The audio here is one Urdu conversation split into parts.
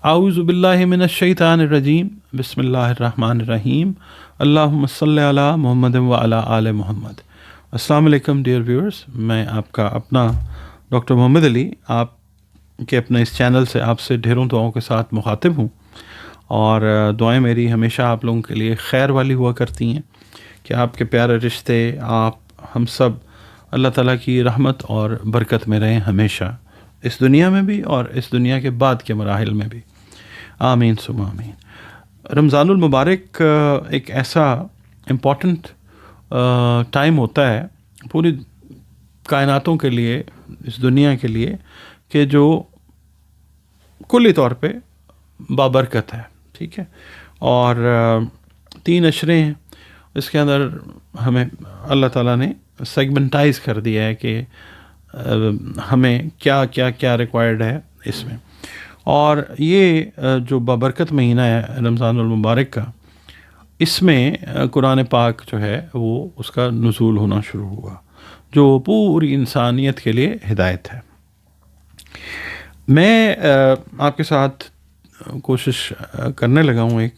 اعوذ باللہ من الشیطان الرجیم بسم اللہ الرحمن الرحیم اللہم صلی علی محمد و علی آل محمد۔ السلام علیکم ڈیئر ویورز، میں آپ کا اپنا ڈاکٹر محمد علی آپ کے اپنے اس چینل سے آپ سے ڈھیروں دعاؤں کے ساتھ مخاطب ہوں، اور دعائیں میری ہمیشہ آپ لوگوں کے لیے خیر والی ہوا کرتی ہیں کہ آپ کے پیارے رشتے، آپ ہم سب اللہ تعالیٰ کی رحمت اور برکت میں رہیں ہمیشہ، اس دنیا میں بھی اور اس دنیا کے بعد کے مراحل میں بھی، آمین ثم آمین۔ رمضان المبارک ایک ایسا امپورٹنٹ ٹائم ہوتا ہے پوری کائناتوں کے لیے، اس دنیا کے لیے، کہ جو کلی طور پہ بابرکت ہے، ٹھیک ہے، اور 3 اشرے ہیں، اس کے اندر ہمیں اللہ تعالیٰ نے سیگمنٹائز کر دیا ہے کہ ہمیں کیا کیا کیا ریکوائرڈ ہے اس میں، اور یہ جو بابرکت مہینہ ہے رمضان المبارک کا، اس میں قرآن پاک جو ہے وہ اس کا نزول ہونا شروع ہوا، جو پوری انسانیت کے لیے ہدایت ہے۔ میں آپ کے ساتھ کوشش کرنے لگا ہوں،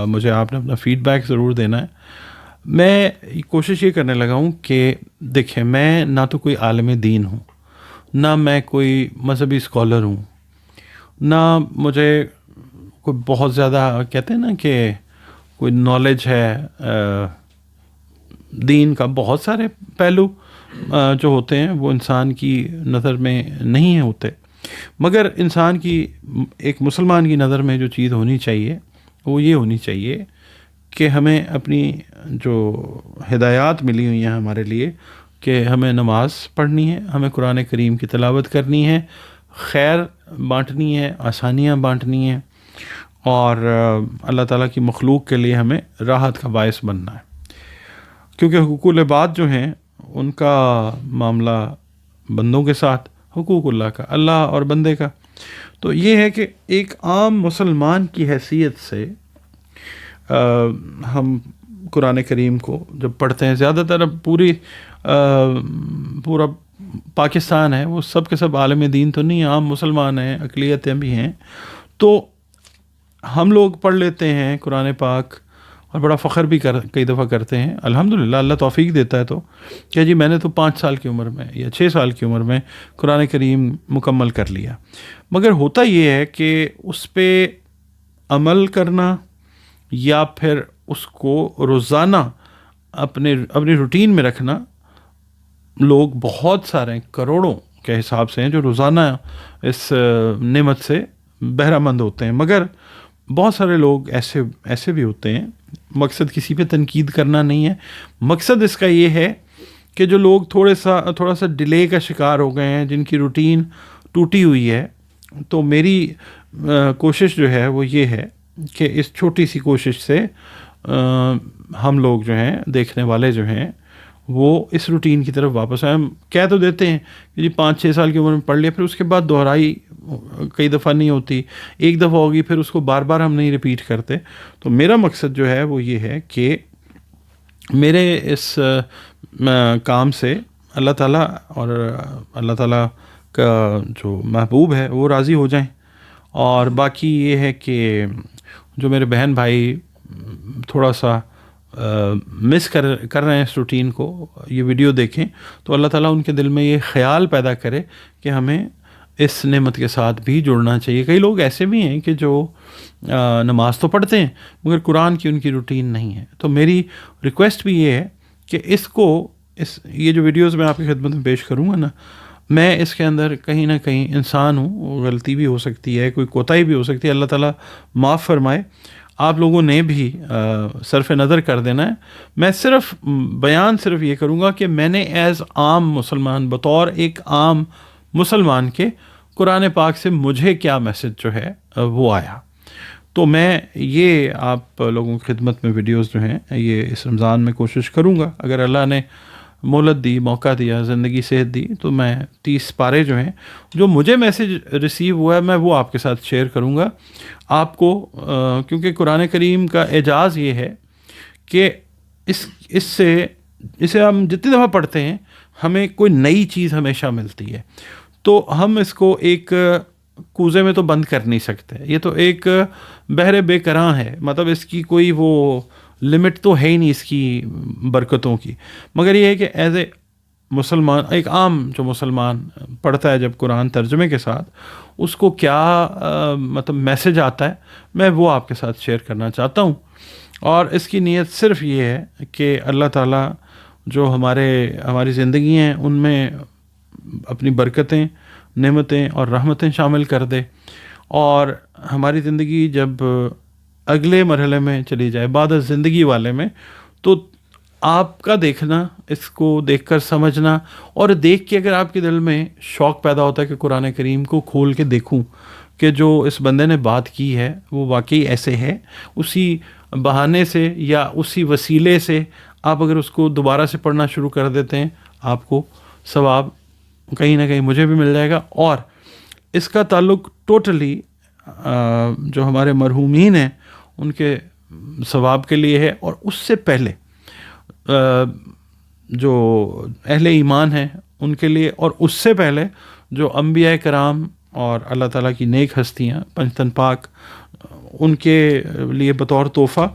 مجھے آپ نے اپنا فیڈ بیک ضرور دینا ہے۔ میں کوشش یہ کرنے لگا ہوں کہ دیکھیں، میں نہ تو کوئی عالم دین ہوں، نہ میں کوئی مذہبی اسکالر ہوں، نہ مجھے کوئی بہت زیادہ کہتے ہیں نا کہ کوئی نالج ہے۔ دین کا بہت سارے پہلو جو ہوتے ہیں وہ انسان کی نظر میں نہیں ہوتے، مگر انسان کی، ایک مسلمان کی نظر میں جو چیز ہونی چاہیے وہ یہ ہونی چاہیے کہ ہمیں اپنی جو ہدایات ملی ہوئی ہیں ہمارے لیے، کہ ہمیں نماز پڑھنی ہے، ہمیں قرآن کریم کی تلاوت کرنی ہے، خیر بانٹنی ہے، آسانیاں بانٹنی ہیں، اور اللہ تعالیٰ کی مخلوق کے لیے ہمیں راحت کا باعث بننا ہے، کیونکہ حقوق العباد جو ہیں ان کا معاملہ بندوں کے ساتھ، حقوق اللہ کا، اللہ اور بندے کا، تو یہ ہے کہ ایک عام مسلمان کی حیثیت سے ہم قرآن کریم کو جب پڑھتے ہیں، زیادہ تر اب پورا پاکستان ہے وہ سب کے سب عالم دین تو نہیں، عام مسلمان ہیں، اقلیتیں بھی ہیں، تو ہم لوگ پڑھ لیتے ہیں قرآن پاک اور بڑا فخر بھی کئی دفعہ کرتے ہیں، الحمدللہ اللہ توفیق دیتا ہے، تو کہ جی میں نے تو 5 سال کی عمر میں یا 6 سال کی عمر میں قرآن کریم مکمل کر لیا، مگر ہوتا یہ ہے کہ اس پہ عمل کرنا یا پھر اس کو روزانہ اپنی روٹین میں رکھنا، لوگ بہت سارے کروڑوں کے حساب سے ہیں جو روزانہ اس نعمت سے بہرہ مند ہوتے ہیں، مگر بہت سارے لوگ ایسے بھی ہوتے ہیں۔ مقصد کسی پہ تنقید کرنا نہیں ہے، مقصد اس کا یہ ہے کہ جو لوگ تھوڑا سا ڈیلے کا شکار ہو گئے ہیں، جن کی روٹین ٹوٹی ہوئی ہے، تو میری کوشش جو ہے وہ یہ ہے کہ اس چھوٹی سی کوشش سے ہم لوگ جو ہیں، دیکھنے والے جو ہیں، وہ اس روٹین کی طرف واپس آئیں۔ ہم کہہ تو دیتے ہیں کہ جی 5-6 سال کی عمر میں پڑھ لیا، پھر اس کے بعد دہرائی کئی دفعہ نہیں ہوتی، ایک دفعہ ہوگی، پھر اس کو بار بار ہم نہیں ریپیٹ کرتے۔ تو میرا مقصد جو ہے وہ یہ ہے کہ میرے اس کام سے اللہ تعالیٰ اور اللہ تعالیٰ کا جو محبوب ہے وہ راضی ہو جائیں، اور باقی یہ ہے کہ جو میرے بہن بھائی تھوڑا سا مس کر رہے ہیں اس روٹین کو، یہ ویڈیو دیکھیں تو اللہ تعالیٰ ان کے دل میں یہ خیال پیدا کرے کہ ہمیں اس نعمت کے ساتھ بھی جڑنا چاہیے۔ کئی لوگ ایسے بھی ہیں کہ جو نماز تو پڑھتے ہیں مگر قرآن کی ان کی روٹین نہیں ہے، تو میری ریکویسٹ بھی یہ ہے کہ یہ جو ویڈیوز میں آپ کی خدمت میں پیش کروں گا نا، میں اس کے اندر کہیں نہ کہیں انسان ہوں، غلطی بھی ہو سکتی ہے، کوئی کوتاہی بھی ہو سکتی ہے، اللہ تعالیٰ معاف فرمائے، آپ لوگوں نے بھی صرف نظر کر دینا ہے۔ میں بیان صرف یہ کروں گا کہ میں نے ایز عام مسلمان، بطور ایک عام مسلمان کے قرآن پاک سے مجھے کیا میسج جو ہے وہ آیا، تو میں یہ آپ لوگوں کی خدمت میں ویڈیوز جو ہیں یہ اس رمضان میں کوشش کروں گا، اگر اللہ نے مہلت دی، موقع دیا، زندگی صحت دی، تو میں 30 پارے جو ہیں، جو مجھے میسج ریسیو ہوا ہے، میں وہ آپ کے ساتھ شیئر کروں گا آپ کو، کیونکہ قرآن کریم کا اعجاز یہ ہے کہ اسے ہم جتنی دفعہ پڑھتے ہیں ہمیں کوئی نئی چیز ہمیشہ ملتی ہے، تو ہم اس کو ایک کوزے میں تو بند کر نہیں سکتے. یہ تو ایک بحر بے کراں ہے، مطلب اس کی کوئی وہ لمٹ تو ہے ہی نہیں اس کی برکتوں کی. مگر یہ ہے کہ ایز اے مسلمان، ایک عام جو مسلمان پڑھتا ہے جب قرآن ترجمے کے ساتھ، اس کو کیا مطلب میسج آتا ہے، میں وہ آپ کے ساتھ شیئر کرنا چاہتا ہوں. اور اس کی نیت صرف یہ ہے کہ اللہ تعالیٰ جو ہماری زندگی ہیں ان میں اپنی برکتیں، نعمتیں اور رحمتیں شامل کر دے، اور ہماری زندگی جب اگلے مرحلے میں چلی جائے بعد از زندگی والے میں، تو آپ کا دیکھنا، اس کو دیکھ کر سمجھنا، اور دیکھ کے اگر آپ کے دل میں شوق پیدا ہوتا ہے کہ قرآن کریم کو کھول کے دیکھوں کہ جو اس بندے نے بات کی ہے وہ واقعی ایسے ہے، اسی بہانے سے یا اسی وسیلے سے آپ اگر اس کو دوبارہ سے پڑھنا شروع کر دیتے ہیں، آپ کو ثواب کہیں نہ کہیں مجھے بھی مل جائے گا. اور اس کا تعلق ٹوٹلی جو ہمارے مرحومین ہیں ان کے ثواب کے لیے ہے، اور اس سے پہلے جو اہل ایمان ہیں ان کے لیے، اور اس سے پہلے جو انبیاء کرام اور اللہ تعالیٰ کی نیک ہستیاں پنجتن پاک، ان کے لیے بطور تحفہ.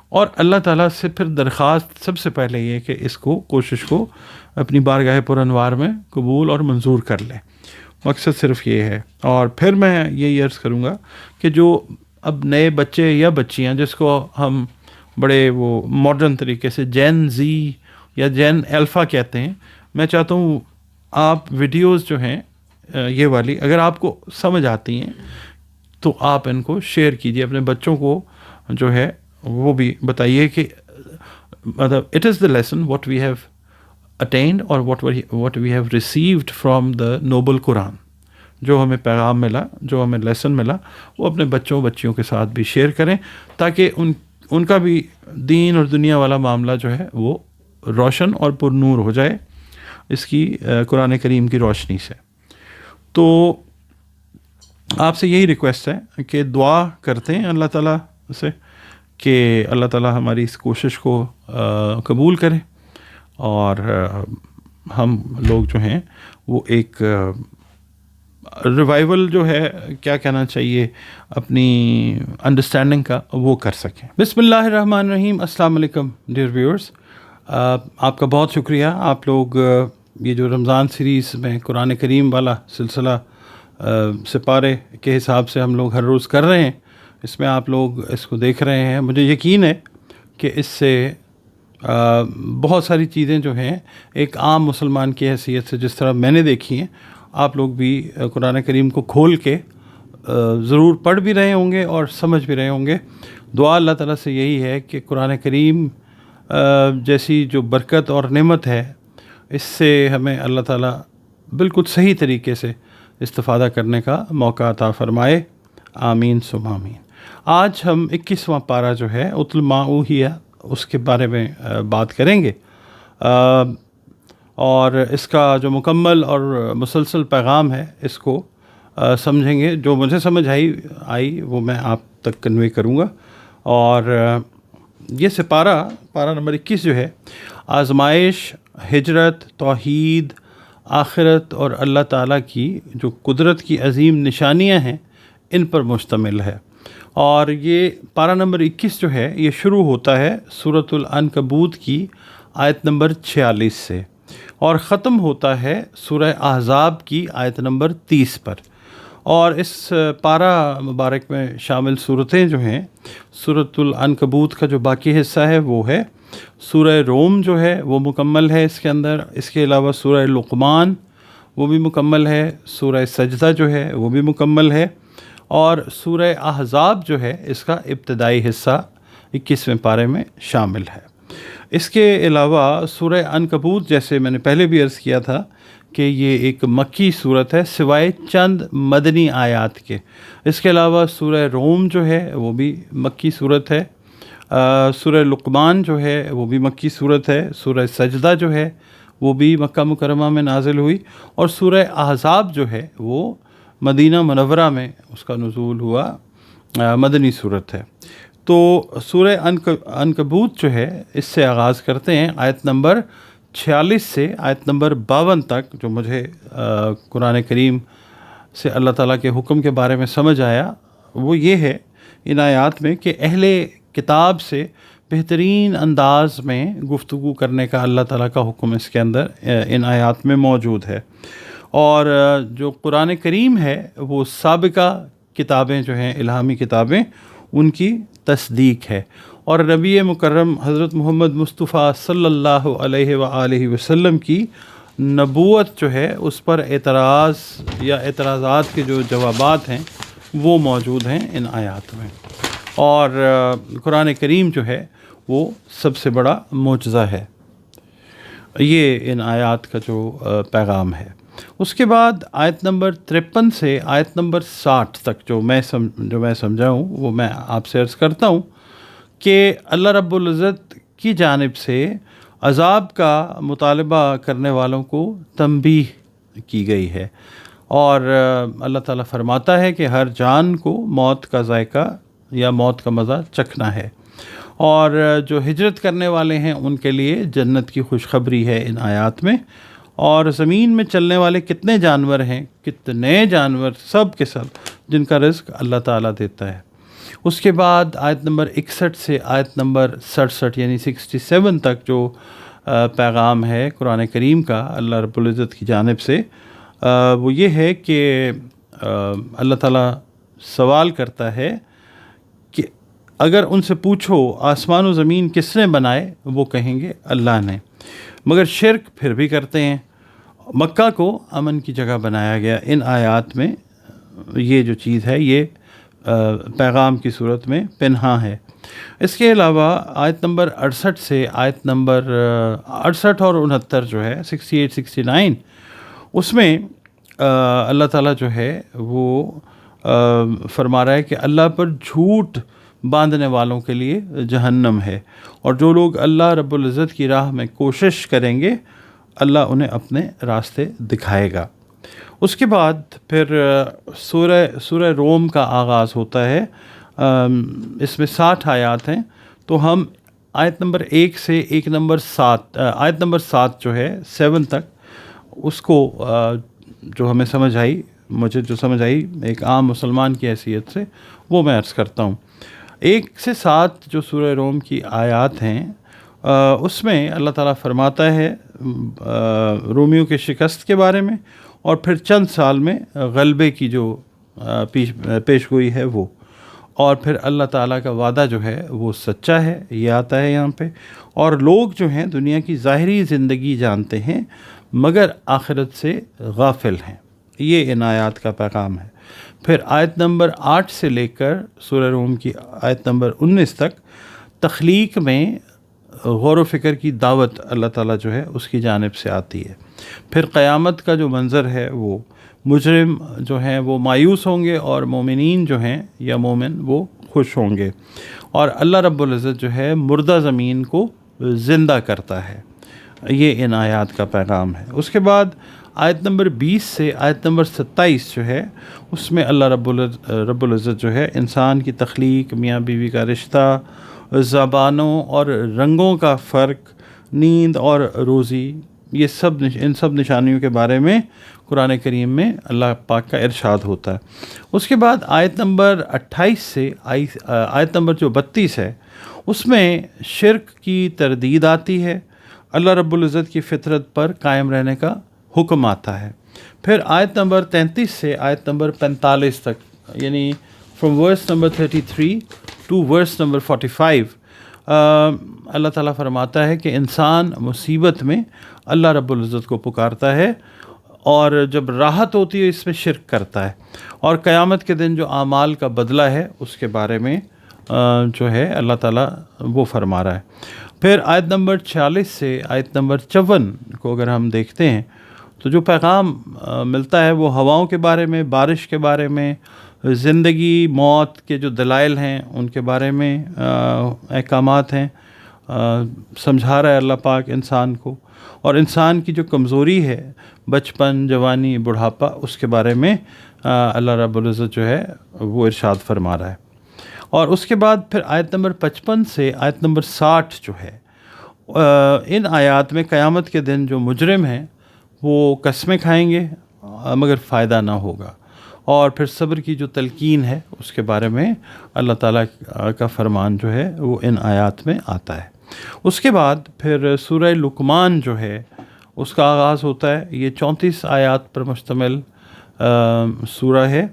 اور اللہ تعالیٰ سے پھر درخواست سب سے پہلے یہ کہ اس کو، کوشش کو اپنی بارگاہ پر انوار میں قبول اور منظور کر لیں. مقصد صرف یہ ہے. اور پھر میں یہ عرض کروں گا کہ جو اب نئے بچے یا بچیاں، جس کو ہم بڑے وہ ماڈرن طریقے سے جین زی یا جین الفا کہتے ہیں، میں چاہتا ہوں آپ ویڈیوز جو ہیں یہ والی اگر آپ کو سمجھ آتی ہیں تو آپ ان کو شیئر کیجیے اپنے بچوں کو، جو ہے وہ بھی بتائیے کہ مطلب it is the lesson what we have attend اور what we have received from the noble Quran. جو ہمیں پیغام ملا، جو ہمیں لیسن ملا، وہ اپنے بچوں بچیوں کے ساتھ بھی شیئر کریں، تاکہ ان کا بھی دین اور دنیا والا معاملہ جو ہے وہ روشن اور پر نور ہو جائے اس کی قرآن کریم کی روشنی سے. تو آپ سے یہی ریکویسٹ ہے کہ دعا کرتے ہیں اللہ تعالیٰ سے کہ اللہ تعالیٰ ہماری اس کوشش کو قبول کرے، اور ہم لوگ جو ہیں وہ ایک ریوائول جو ہے، کیا کہنا چاہیے، اپنی انڈرسٹینڈنگ کا وہ کر سکیں. بسم اللہ الرحمن الرحیم. السلام علیکم ڈیئر ویورز. آپ کا بہت شکریہ. آپ لوگ یہ جو رمضان سیریز میں قرآن کریم والا سلسلہ سپارے کے حساب سے ہم لوگ ہر روز کر رہے ہیں، اس میں آپ لوگ اس کو دیکھ رہے ہیں. مجھے یقین ہے کہ اس سے بہت ساری چیزیں جو ہیں ایک عام مسلمان کی حیثیت سے جس طرح میں نے دیکھی ہیں، آپ لوگ بھی قرآن کریم کو کھول کے ضرور پڑھ بھی رہے ہوں گے اور سمجھ بھی رہے ہوں گے. دعا اللہ تعالیٰ سے یہی ہے کہ قرآن کریم جیسی جو برکت اور نعمت ہے، اس سے ہمیں اللہ تعالیٰ بالکل صحیح طریقے سے استفادہ کرنے کا موقع عطا فرمائے. آمین ثم آمین. آج ہم 21واں پارہ جو ہے اتل ما اوحی، اس کے بارے میں بات کریں گے، اور اس کا جو مکمل اور مسلسل پیغام ہے اس کو سمجھیں گے. جو مجھے سمجھ آئی وہ میں آپ تک کنوے کروں گا. اور یہ پارہ نمبر 21 جو ہے، آزمائش، ہجرت، توحید، آخرت اور اللہ تعالیٰ کی جو قدرت کی عظیم نشانیاں ہیں ان پر مشتمل ہے. اور یہ پارہ نمبر 21 جو ہے یہ شروع ہوتا ہے سورۃ العنکبوت کی آیت نمبر 46 سے، اور ختم ہوتا ہے سورہ احزاب کی آیت نمبر 30 پر. اور اس پارہ مبارک میں شامل صورتیں جو ہیں، سورۃ العنکبوت کا جو باقی حصہ ہے وہ ہے سورہ روم جو ہے وہ مکمل ہے اس کے اندر. اس کے علاوہ سورہ لقمان وہ بھی مکمل ہے، سورہ سجدہ جو ہے وہ بھی مکمل ہے، اور سورہ احزاب جو ہے اس کا ابتدائی حصہ 21ویں پارے میں شامل ہے. اس کے علاوہ سورہ عنکبوت، جیسے میں نے پہلے بھی عرض کیا تھا کہ یہ ایک مکی صورت ہے سوائے چند مدنی آیات کے. اس کے علاوہ سورہ روم جو ہے وہ بھی مکی صورت ہے، سورہ لقمان جو ہے وہ بھی مکی صورت ہے، سورہ سجدہ جو ہے وہ بھی مکہ مکرمہ میں نازل ہوئی، اور سورہ احزاب جو ہے وہ مدینہ منورہ میں اس کا نزول ہوا مدنی صورت ہے. تو سورہ عنکبوت جو ہے اس سے آغاز کرتے ہیں آیت نمبر 46 سے آیت نمبر 52 تک، جو مجھے قرآن کریم سے اللہ تعالیٰ کے حکم کے بارے میں سمجھ آیا وہ یہ ہے ان آیات میں کہ اہل کتاب سے بہترین انداز میں گفتگو کرنے کا اللہ تعالیٰ کا حکم اس کے اندر ان آیات میں موجود ہے. اور جو قرآن کریم ہے وہ سابقہ کتابیں جو ہیں الہامی کتابیں ان کی تصدیق ہے. اور نبی مکرم حضرت محمد مصطفیٰ صلی اللہ علیہ وآلہ وسلم کی نبوت جو ہے اس پر اعتراض یا اعتراضات کے جو جوابات ہیں وہ موجود ہیں ان آیات میں. اور قرآن کریم جو ہے وہ سب سے بڑا معجزہ ہے. یہ ان آیات کا جو پیغام ہے. اس کے بعد آیت نمبر 53 سے آیت نمبر 60 تک جو میں سمجھا ہوں وہ میں آپ سے عرض کرتا ہوں کہ اللہ رب العزت کی جانب سے عذاب کا مطالبہ کرنے والوں کو تنبیہ کی گئی ہے. اور اللہ تعالیٰ فرماتا ہے کہ ہر جان کو موت کا ذائقہ یا موت کا مزہ چکھنا ہے. اور جو ہجرت کرنے والے ہیں ان کے لیے جنت کی خوشخبری ہے ان آیات میں. اور زمین میں چلنے والے کتنے جانور ہیں، کتنے جانور، سب کے سب جن کا رزق اللہ تعالیٰ دیتا ہے. اس کے بعد آیت نمبر 61 سے آیت نمبر 67 یعنی 67 تک جو پیغام ہے قرآن کریم کا اللہ رب العزت کی جانب سے وہ یہ ہے کہ اللہ تعالیٰ سوال کرتا ہے کہ اگر ان سے پوچھو آسمان و زمین کس نے بنائے، وہ کہیں گے اللہ نے، مگر شرک پھر بھی کرتے ہیں. مکہ کو امن کی جگہ بنایا گیا. ان آیات میں یہ جو چیز ہے یہ پیغام کی صورت میں پنہاں ہے. اس کے علاوہ آیت نمبر 68 سے آیت نمبر 68 اور 69 جو ہے 68 69 اس میں اللہ تعالیٰ جو ہے وہ فرما رہا ہے کہ اللہ پر جھوٹ باندھنے والوں کے لیے جہنم ہے، اور جو لوگ اللہ رب العزت کی راہ میں کوشش کریں گے اللہ انہیں اپنے راستے دکھائے گا. اس کے بعد پھر سورہ روم کا آغاز ہوتا ہے. اس میں 60 آیات ہیں، تو ہم آیت نمبر 1 سے آیت نمبر 7 جو ہے 7 تک اس کو جو ہمیں سمجھ آئی، مجھے جو سمجھ آئی ایک عام مسلمان کی حیثیت سے وہ میں عرض کرتا ہوں. 1 سے 7 جو سورہ روم کی آیات ہیں اس میں اللہ تعالیٰ فرماتا ہے رومیوں کے شکست کے بارے میں، اور پھر چند سال میں غلبے کی جو پیش گوئی ہے وہ، اور پھر اللہ تعالیٰ کا وعدہ جو ہے وہ سچا ہے، یہ آتا ہے یہاں پہ. اور لوگ جو ہیں دنیا کی ظاہری زندگی جانتے ہیں مگر آخرت سے غافل ہیں. یہ ان آیات کا پیغام ہے. پھر آیت نمبر 8 سے لے کر سورہ روم کی آیت نمبر 19 تک تخلیق میں غور و فکر کی دعوت اللہ تعالیٰ جو ہے اس کی جانب سے آتی ہے. پھر قیامت کا جو منظر ہے وہ مجرم جو ہیں وہ مایوس ہوں گے، اور مومنین جو ہیں یا مومن وہ خوش ہوں گے. اور اللہ رب العزت جو ہے مردہ زمین کو زندہ کرتا ہے. یہ ان آیات کا پیغام ہے. اس کے بعد آیت نمبر 20 سے آیت نمبر 27 جو ہے اس میں اللہ رب العزت جو ہے انسان کی تخلیق، میاں بیوی کا رشتہ، زبانوں اور رنگوں کا فرق، نیند اور روزی، یہ سب ان سب نشانیوں کے بارے میں قرآن کریم میں اللہ پاک کا ارشاد ہوتا ہے. اس کے بعد آیت نمبر 28 سے آیت نمبر جو 32 ہے اس میں شرک کی تردید آتی ہے. اللہ رب العزت کی فطرت پر قائم رہنے کا حکم آتا ہے. پھر آیت نمبر 33 سے آیت نمبر 45 تک یعنی from verse number 33 to verse number 45 اللہ تعالیٰ فرماتا ہے کہ انسان مصیبت میں اللہ رب العزت کو پکارتا ہے، اور جب راحت ہوتی ہے اس میں شرک کرتا ہے، اور قیامت کے دن جو اعمال کا بدلہ ہے اس کے بارے میں جو ہے اللہ تعالیٰ وہ فرما رہا ہے. پھر آیت نمبر 46 سے آیت نمبر 54 کو اگر ہم دیکھتے ہیں تو جو پیغام ملتا ہے وہ ہواؤں کے بارے میں، بارش کے بارے میں، زندگی موت کے جو دلائل ہیں ان کے بارے میں احکامات ہیں. سمجھا رہا ہے اللہ پاک انسان کو، اور انسان کی جو کمزوری ہے بچپن، جوانی، بڑھاپا، اس کے بارے میں اللہ رب العزت جو ہے وہ ارشاد فرما رہا ہے. اور اس کے بعد پھر آیت نمبر 55 سے آیت نمبر 60 جو ہے ان آیات میں قیامت کے دن جو مجرم ہیں وہ قسمیں کھائیں گے مگر فائدہ نہ ہوگا. اور پھر صبر کی جو تلقین ہے اس کے بارے میں اللہ تعالیٰ کا فرمان جو ہے وہ ان آیات میں آتا ہے۔ اس کے بعد پھر سورہ لقمان جو ہے اس کا آغاز ہوتا ہے، یہ 34 آیات پر مشتمل سورہ ہے۔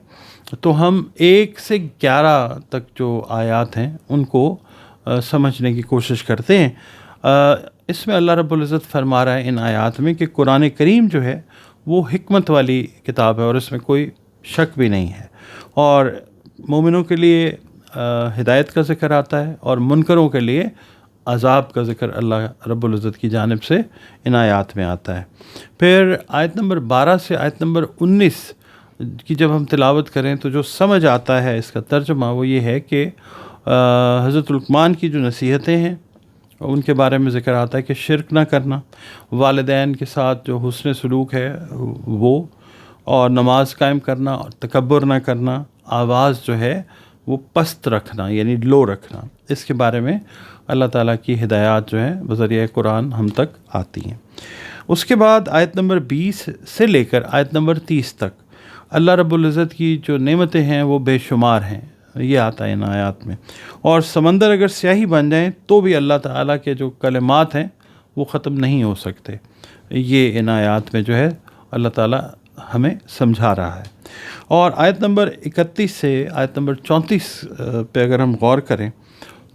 تو ہم 1 سے 11 تک جو آیات ہیں ان کو سمجھنے کی کوشش کرتے ہیں۔ اس میں اللہ رب العزت فرما رہا ہے ان آیات میں کہ قرآن کریم جو ہے وہ حکمت والی کتاب ہے اور اس میں کوئی شک بھی نہیں ہے، اور مومنوں کے لیے ہدایت کا ذکر آتا ہے اور منکروں کے لیے عذاب کا ذکر اللہ رب العزت کی جانب سے ان آیات میں آتا ہے۔ پھر آیت نمبر 12 سے آیت نمبر 19 کی جب ہم تلاوت کریں تو جو سمجھ آتا ہے اس کا ترجمہ وہ یہ ہے کہ حضرت لقمان کی جو نصیحتیں ہیں ان کے بارے میں ذکر آتا ہے کہ شرک نہ کرنا، والدین کے ساتھ جو حسن سلوک ہے وہ، اور نماز قائم کرنا، اور تکبر نہ کرنا، آواز جو ہے وہ پست رکھنا یعنی لو رکھنا، اس کے بارے میں اللہ تعالیٰ کی ہدایات جو ہیں بذریعہ قرآن ہم تک آتی ہیں۔ اس کے بعد آیت نمبر 20 سے لے کر آیت نمبر 30 تک اللہ رب العزت کی جو نعمتیں ہیں وہ بے شمار ہیں، یہ آتا ہے ان آیات میں، اور سمندر اگر سیاہی بن جائیں تو بھی اللہ تعالیٰ کے جو کلمات ہیں وہ ختم نہیں ہو سکتے، یہ ان آیات میں جو ہے اللہ تعالیٰ ہمیں سمجھا رہا ہے۔ اور آیت نمبر 31 سے آیت نمبر 34 پہ اگر ہم غور کریں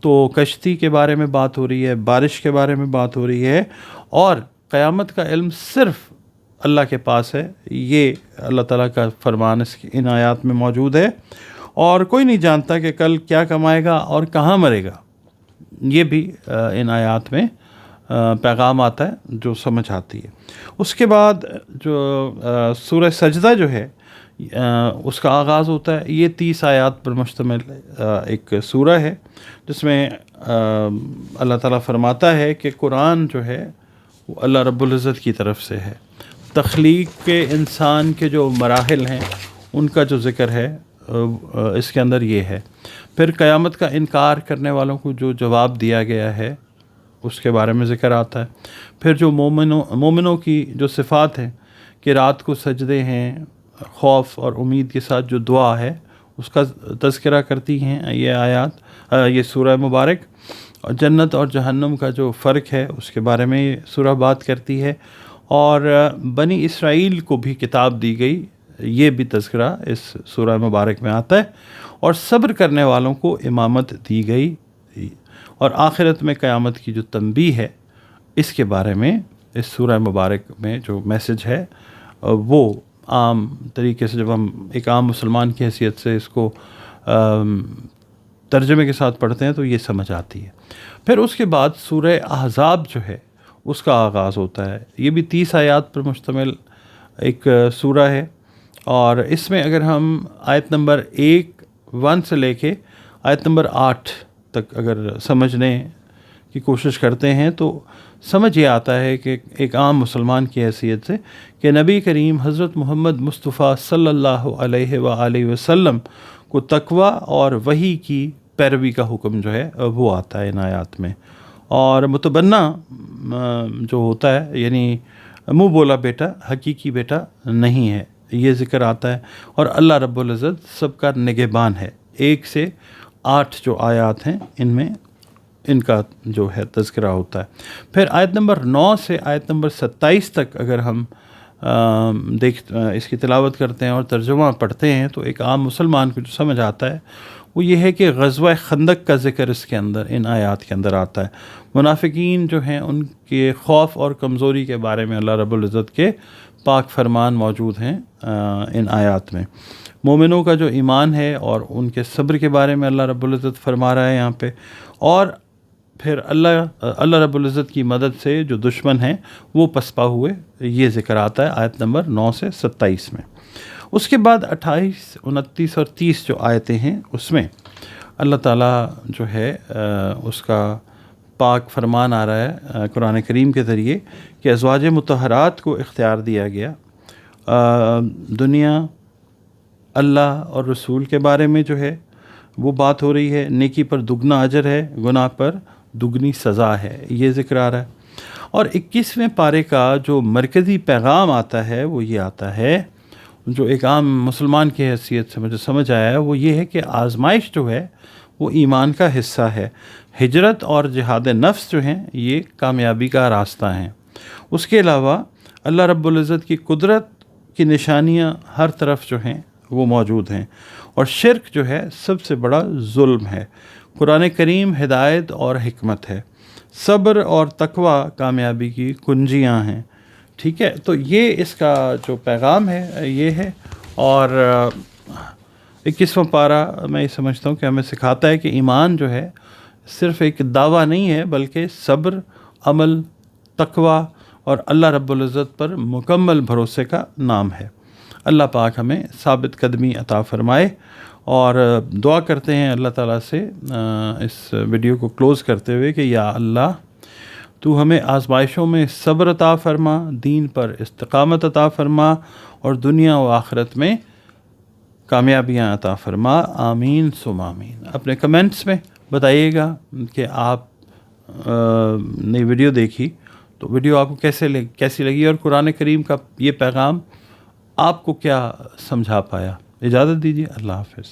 تو کشتی کے بارے میں بات ہو رہی ہے، بارش کے بارے میں بات ہو رہی ہے، اور قیامت کا علم صرف اللہ کے پاس ہے، یہ اللہ تعالیٰ کا فرمان ان آیات میں موجود ہے، اور کوئی نہیں جانتا کہ کل کیا کمائے گا اور کہاں مرے گا، یہ بھی ان آیات میں پیغام آتا ہے جو سمجھ آتی ہے۔ اس کے بعد جو سورہ سجدہ جو ہے اس کا آغاز ہوتا ہے، یہ 30 آیات پر مشتمل ایک سورہ ہے جس میں اللہ تعالیٰ فرماتا ہے کہ قرآن جو ہے وہ اللہ رب العزت کی طرف سے ہے، تخلیق کے انسان کے جو مراحل ہیں ان کا جو ذکر ہے اس کے اندر یہ ہے، پھر قیامت کا انکار کرنے والوں کو جو جواب دیا گیا ہے اس کے بارے میں ذکر آتا ہے، پھر جو مومنوں کی جو صفات ہیں کہ رات کو سجدے ہیں، خوف اور امید کے ساتھ جو دعا ہے اس کا تذکرہ کرتی ہیں یہ آیات، یہ سورہ مبارک، اور جنت اور جہنم کا جو فرق ہے اس کے بارے میں یہ سورہ بات کرتی ہے، اور بنی اسرائیل کو بھی کتاب دی گئی، یہ بھی تذکرہ اس سورہ مبارک میں آتا ہے، اور صبر کرنے والوں کو امامت دی گئی، اور آخرت میں قیامت کی جو تنبیہ ہے اس کے بارے میں اس سورہ مبارک میں جو میسج ہے وہ عام طریقے سے جب ہم ایک عام مسلمان کی حیثیت سے اس کو ترجمے کے ساتھ پڑھتے ہیں تو یہ سمجھ آتی ہے۔ پھر اس کے بعد سورہ احزاب جو ہے اس کا آغاز ہوتا ہے، یہ بھی 30 آیات پر مشتمل ایک سورہ ہے، اور اس میں اگر ہم آیت نمبر 1 سے لے کے آیت نمبر 8 تک اگر سمجھنے کی کوشش کرتے ہیں تو سمجھ یہ آتا ہے کہ ایک عام مسلمان کی حیثیت سے کہ نبی کریم حضرت محمد مصطفیٰ صلی اللہ علیہ وآلہ وسلم کو تقویٰ اور وحی کی پیروی کا حکم جو ہے وہ آتا ہے ان آیات میں، اور متبنہ جو ہوتا ہے یعنی منہ بولا بیٹا حقیقی بیٹا نہیں ہے، یہ ذکر آتا ہے، اور اللہ رب العزت سب کا نگہبان ہے۔ 1 سے 8 جو آیات ہیں ان میں ان کا جو ہے تذکرہ ہوتا ہے۔ پھر آیت نمبر 9 سے آیت نمبر 27 تک اگر ہم اس کی تلاوت کرتے ہیں اور ترجمہ پڑھتے ہیں تو ایک عام مسلمان کو جو سمجھ آتا ہے وہ یہ ہے کہ غزوہ خندق کا ذکر اس کے اندر ان آیات کے اندر آتا ہے، منافقین جو ہیں ان کے خوف اور کمزوری کے بارے میں اللہ رب العزت کے پاک فرمان موجود ہیں ان آیات میں، مومنوں کا جو ایمان ہے اور ان کے صبر کے بارے میں اللہ رب العزت فرما رہا ہے یہاں پہ، اور پھر اللہ رب العزت کی مدد سے جو دشمن ہیں وہ پسپا ہوئے، یہ ذکر آتا ہے آیت نمبر 9 سے 27 میں۔ اس کے بعد 28، 29 اور 30 جو آیتیں ہیں اس میں اللہ تعالیٰ جو ہے اس کا پاک فرمان آ رہا ہے قرآن کریم کے ذریعے کہ ازواج مطہرات کو اختیار دیا گیا، دنیا اللہ اور رسول کے بارے میں جو ہے وہ بات ہو رہی ہے، نیکی پر دگنا اجر ہے، گناہ پر دگنی سزا ہے، یہ ذکر آ رہا ہے، اور 21ویں پارے کا جو مرکزی پیغام آتا ہے وہ یہ آتا ہے جو ایک عام مسلمان کی حیثیت سے مجھے سمجھ آیا ہے وہ یہ ہے کہ آزمائش جو ہے وہ ایمان کا حصہ ہے. ہجرت اور جہاد نفس جو ہیں یہ کامیابی کا راستہ ہیں. اس کے علاوہ اللہ رب العزت کی قدرت کی نشانیاں ہر طرف جو ہیں وہ موجود ہیں. اور شرک جو ہے سب سے بڑا ظلم ہے. قرآن کریم ہدایت اور حکمت ہے. صبر اور تقوی کامیابی کی کنجیاں ہیں. ٹھیک ہے، تو یہ اس کا جو پیغام ہے یہ ہے. اور 21واں پارہ میں یہ سمجھتا ہوں کہ ہمیں سکھاتا ہے کہ ایمان جو ہے صرف ایک دعویٰ نہیں ہے بلکہ صبر، عمل، تقوی اور اللہ رب العزت پر مکمل بھروسے کا نام ہے. اللہ پاک ہمیں ثابت قدمی عطا فرمائے. اور دعا کرتے ہیں اللہ تعالیٰ سے اس ویڈیو کو کلوز کرتے ہوئے کہ یا اللہ تو ہمیں آزمائشوں میں صبر عطا فرما، دین پر استقامت عطا فرما اور دنیا و آخرت میں کامیابیاں عطا فرما. آمین ثم آمین. اپنے کمنٹس میں بتائیے گا کہ آپ نے ویڈیو دیکھی تو ویڈیو آپ کو کیسی لگی اور قرآن کریم کا یہ پیغام آپ کو کیا سمجھا پایا. اجازت دیجیے. اللہ حافظ.